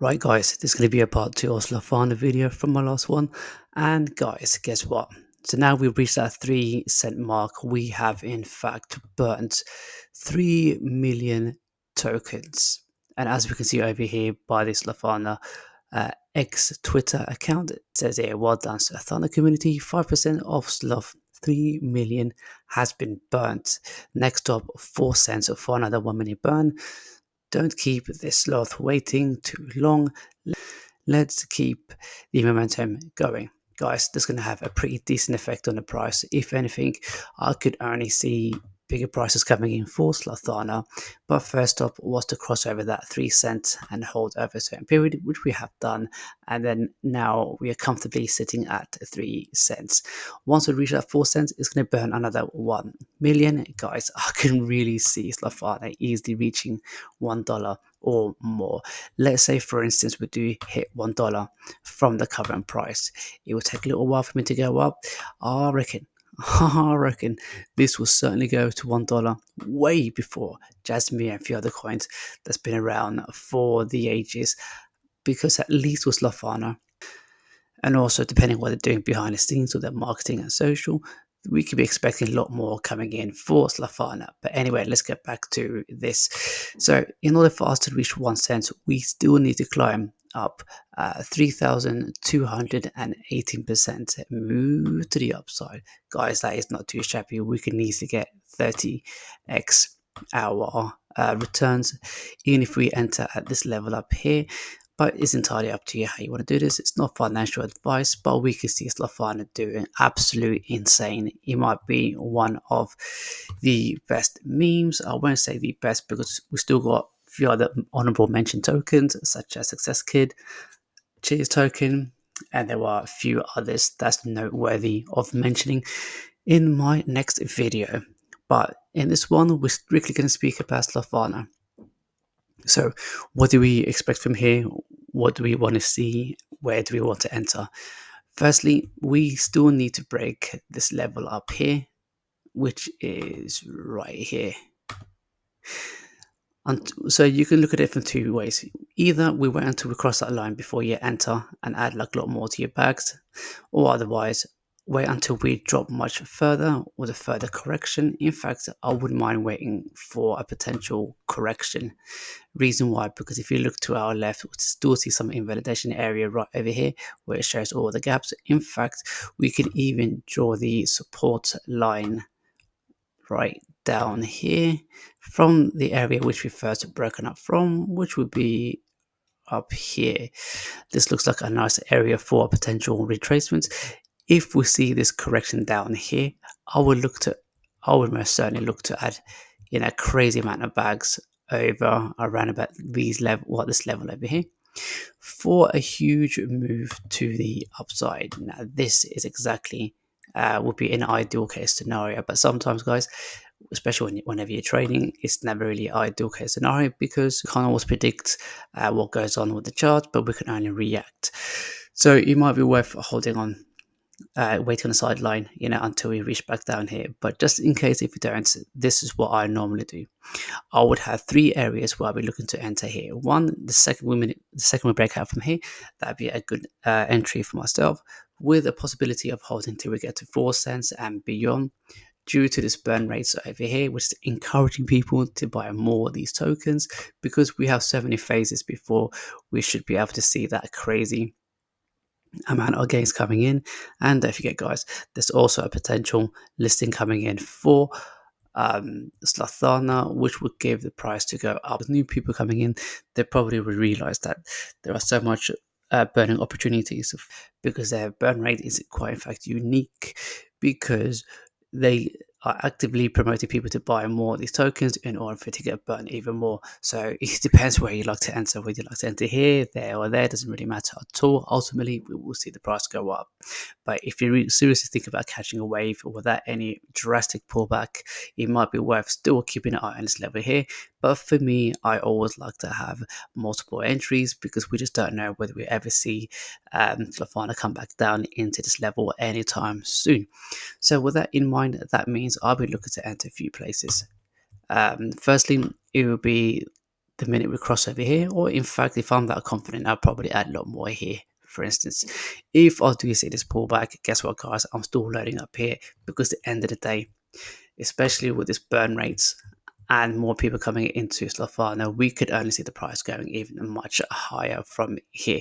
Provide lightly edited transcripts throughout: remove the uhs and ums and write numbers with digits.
Right guys, this is going to be a part 2 of Slothana video from my last one. And guys, guess what? So now we've reached that 3 cent mark. We have in fact burnt 3 million tokens. And as we can see over here by this Slothana X Twitter account, it says here, well done Slothana community, 5% of Sloth 3 million has been burnt. Next up, 4 cents for another 1 million burn. Don't keep this sloth waiting too long. Let's keep the momentum going. Guys, this is going to have a pretty decent effect on the price. If anything, I could only see bigger prices coming in for Slothana. But first up was to cross over that 3 cents and hold over a certain period, which we have done. And then now we are comfortably sitting at 3 cents. Once we reach that 4 cents, it's going to burn another 1 million. Guys, I can really see Slothana easily reaching $1 or more. Let's say, for instance, we do hit $1 from the current price. It will take a little while for me to go up. I reckon this will certainly go to $1 way before Jasmine and a few other coins that's been around for the ages. Because at least with Slothana, and also depending on what they're doing behind the scenes with their marketing and social, we could be expecting a lot more coming in for Slothana. But anyway, let's get back to this. So in order for us to reach 1 cent, we still need to climb up 3,218%. Move to the upside. Guys, that is not too shabby. We can easily get 30x our returns, even if we enter at this level up here. But it's entirely up to you how you want to do this. It's not financial advice, but we can see Slothana doing absolute insane. It might be one of the best memes. I won't say the best because we still got a few other honorable mention tokens, such as Success Kid, Cheers token, and there are a few others that's noteworthy of mentioning in my next video. But in this one, we're strictly going to speak about Slothana. So, what do we expect from here? What do we want to see? Where do we want to enter? Firstly, we still need to break this level up here, which is right here. And so you can look at it from two ways. Either we wait until we cross that line before you enter and add like a lot more to your bags, or otherwise wait until we drop much further with a further correction. In fact, I wouldn't mind waiting for a potential correction. Reason why, because if you look to our left, we still see some invalidation area right over here where it shows all the gaps. In fact, we could even draw the support line right down here from the area which we first broken up from, which would be up here. This looks like a nice area for potential retracements. If we see this correction down here, I would most certainly look to add a crazy amount of bags over around about this level over here for a huge move to the upside. Now this is exactly would be an ideal case scenario, but sometimes, guys, especially whenever you're trading, it's never really ideal case scenario because you can't always predict what goes on with the chart, but we can only react. So it might be worth holding on, waiting on the sideline, until we reach back down here. But just in case if you don't, this is what I normally do. I would have 3 areas where I'll be looking to enter here. One, the second we break out from here, that'd be a good entry for myself, with a possibility of holding till we get to 4 cents and beyond, due to this burn rates over here, which is encouraging people to buy more of these tokens, because we have so many phases before we should be able to see that crazy amount of gains coming in. And don't forget, guys, there's also a potential listing coming in for Slothana, which would give the price to go up. With new people coming in, they probably will realize that there are so much burning opportunities, because their burn rate is quite in fact unique, because they are actively promoting people to buy more of these tokens in order for it to get burned even more. So it depends where you like to enter. Whether you like to enter here, there, or there, doesn't really matter at all. Ultimately, we will see the price go up. But if you seriously think about catching a wave without any drastic pullback, it might be worth still keeping an eye on this level here. But for me, I always like to have multiple entries, because we just don't know whether we ever see Slothana come back down into this level anytime soon. So with that in mind, that means I'll be looking to enter a few places. Firstly, it will be the minute we cross over here, or in fact, if I'm that confident, I'll probably add a lot more here. For instance, if I do see this pullback, guess what, guys? I'm still loading up here, because at the end of the day, especially with this burn rates and more people coming into Slothana, we could only see the price going even much higher from here.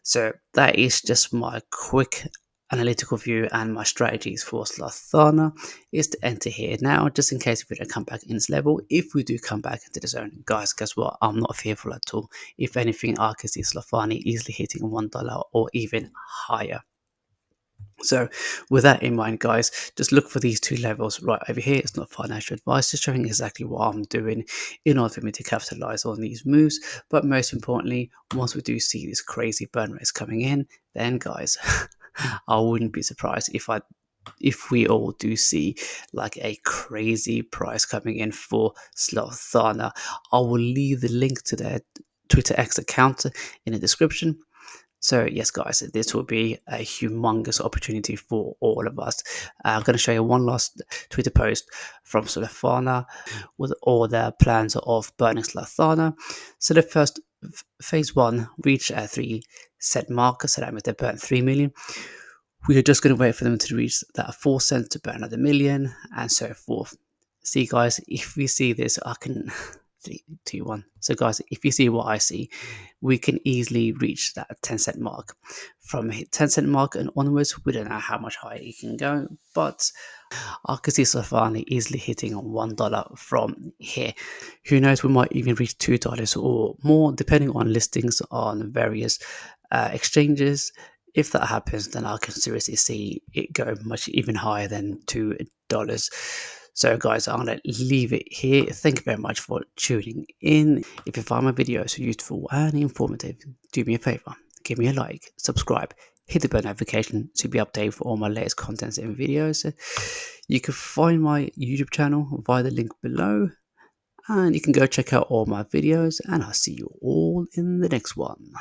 So that is just my quick analytical view, and my strategies for Slothana is to enter here now, just in case if we don't come back in this level. If we do come back into the zone, guys, guess what? I'm not fearful at all. If anything, I can see Slothana easily hitting $1 or even higher. So with that in mind, guys, just look for these two levels right over here. It's not financial advice, just showing exactly what I'm doing in order for me to capitalize on these moves. But most importantly, once we do see this crazy burn rates coming in, then guys, I wouldn't be surprised if we all do see like a crazy price coming in for Slothana. I will leave the link to their Twitter X account in the description. So yes, guys, this will be a humongous opportunity for all of us. I'm going to show you one last Twitter post from Slothana with all their plans of burning Slothana. So the first phase one reached a 3 cent mark, so that means they burnt 3 million. We are just going to wait for them to reach that 4 cents to burn another million, and so forth. See, guys, if we see this, I can 3, 2, 1. So, guys, if you see what I see, we can easily reach that 10 cent mark. From 10 cent mark and onwards, we don't know how much higher it can go, but I could see Slothana easily hitting $1 from here. Who knows, we might even reach $2 or more, depending on listings on various exchanges. If that happens, then I can seriously see it go much even higher than $2. So guys, I'm going to leave it here. Thank you very much for tuning in. If you find my videos useful and informative, do me a favor, give me a like, subscribe, hit the bell notification to be updated for all my latest contents and videos. You can find my YouTube channel via the link below, and you can go check out all my videos, and I'll see you all in the next one.